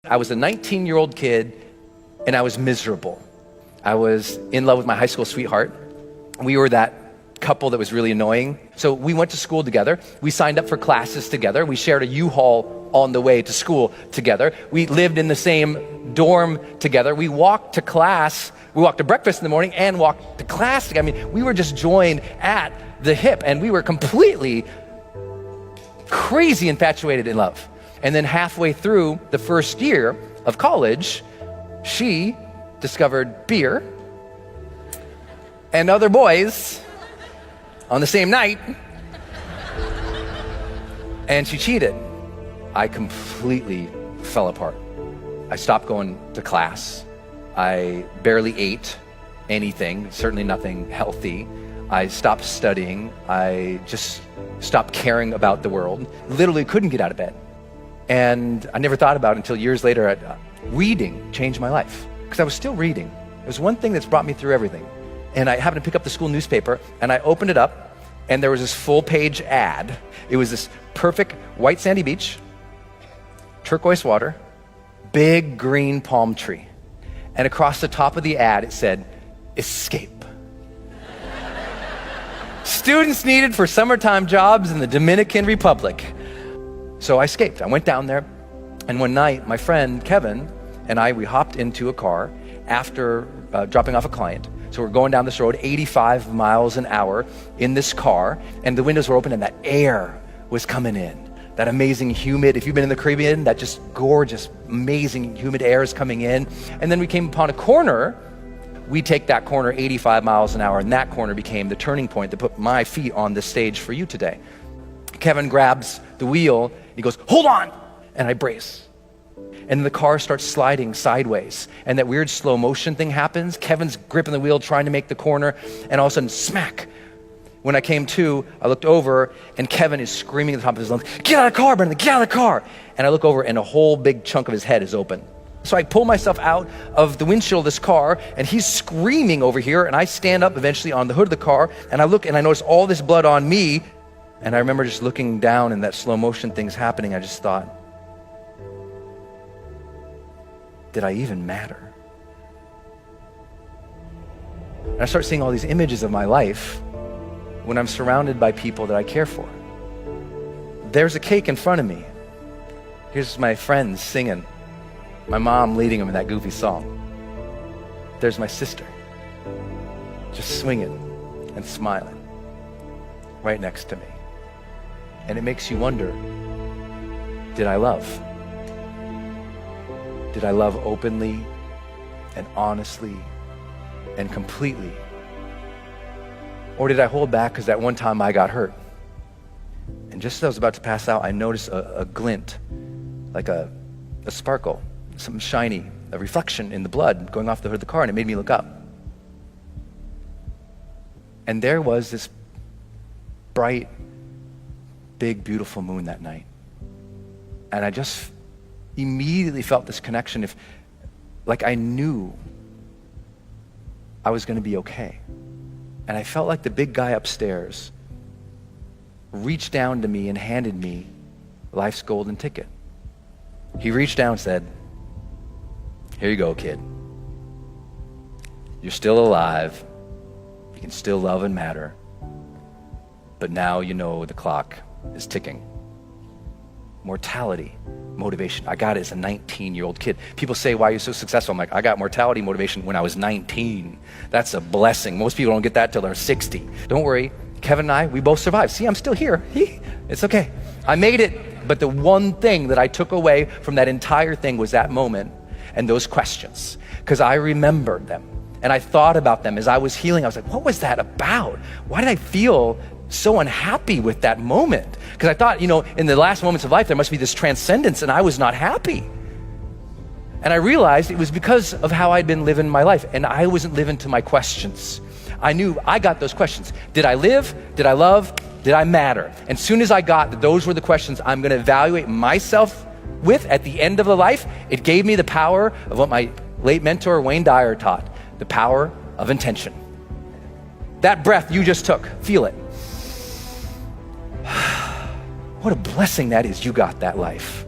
I was a 19-year-old kid and I was miserable. I was in love with my high school sweetheart. We were that couple that was really annoying. So we went to school together. We signed up for classes together. We shared a U-Haul on the way to school together. We lived in the same dorm together. We walked to class. We walked to breakfast in the morning and walked to class together. I mean, we were just joined at the hip and we were completely crazy infatuated in love. And then halfway through the first year of college, she discovered beer and other boys on the same night, and she cheated. I completely fell apart. I stopped going to class. I barely ate anything, certainly nothing healthy. I stopped studying. I just stopped caring about the world. Literally couldn't get out of bed. And I never thought about it until years later. Reading changed my life because I was still reading. It was one thing that's brought me through everything. And I happened to pick up the school newspaper and I opened it up and there was this full page ad. It was this perfect white sandy beach, turquoise water, big green palm tree. And across the top of the ad, it said, "Escape." Students needed for summertime jobs in the Dominican Republic. So I escaped. I went down there, and one night, my friend Kevin and I, we hopped into a car after dropping off a client. So we're going down this road, 85 miles an hour in this car, and the windows were open and that air was coming in. That amazing humid, if you've been in the Caribbean, that just gorgeous, amazing humid air is coming in. And then we came upon a corner. We take that corner 85 miles an hour, and that corner became the turning point that put my feet on the stage for you today. Kevin grabs the wheel, he goes, "Hold on!" And I brace. And the car starts sliding sideways. And that weird slow motion thing happens. Kevin's gripping the wheel, trying to make the corner, and all of a sudden, smack. When I came to, I looked over, and Kevin is screaming at the top of his lungs, "Get out of the car, Brendan, get out of the car!" And I look over, and a whole big chunk of his head is open. So I pull myself out of the windshield of this car, and he's screaming over here, and I stand up eventually on the hood of the car, and I look, and I notice all this blood on me. And I remember just looking down and that slow motion thing's happening. I just thought, did I even matter? And I start seeing all these images of my life when I'm surrounded by people that I care for. There's a cake in front of me. Here's my friends singing. My mom leading them in that goofy song. There's my sister, just swinging and smiling right next to me. And it makes you wonder, did I love? Did I love openly and honestly and completely? Or did I hold back because that one time I got hurt? And just as I was about to pass out, I noticed a glint, like a sparkle, something shiny, a reflection in the blood going off the hood of the car, and it made me look up. And there was this bright, big, beautiful moon that night. And I just immediately felt this connection, like I knew I was going to be okay. And I felt like the big guy upstairs reached down to me and handed me life's golden ticket. He reached down and said, "Here you go, kid. You're still alive. You can still love and matter. But now you know the clock is ticking." Mortality, motivation. I got it as a 19-year-old kid. People say, "Why are you so successful?" I'm like, I got mortality motivation when I was 19. That's a blessing. Most people don't get that till they're 60. Don't worry, Kevin and I, we both survived. See, I'm still here. It's okay. I made it. But the one thing that I took away from that entire thing was that moment and those questions, because I remembered them and I thought about them as I was healing. I was like, what was that about? Why did I feel so unhappy with that moment? Because I thought, in the last moments of life, there must be this transcendence, and I was not happy. And I realized it was because of how I'd been living my life, and I wasn't living to my questions. I knew I got those questions. Did I live? Did I love? Did I matter? And soon as I got that those were the questions I'm going to evaluate myself with at the end of the life, it gave me the power of what my late mentor, Wayne Dyer, taught, the power of intention. That breath you just took, feel it. What a blessing that is, you got that life.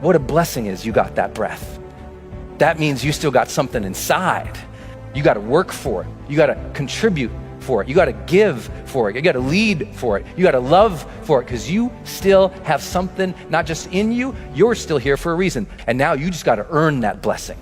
what a blessing is you got that breath. That means you still got something inside. You got to work for it. You got to contribute for it. You got to give for it. You got to lead for it. You got to love for it, because you still have something not just in you, you're still here for a reason. And now you just got to earn that blessing.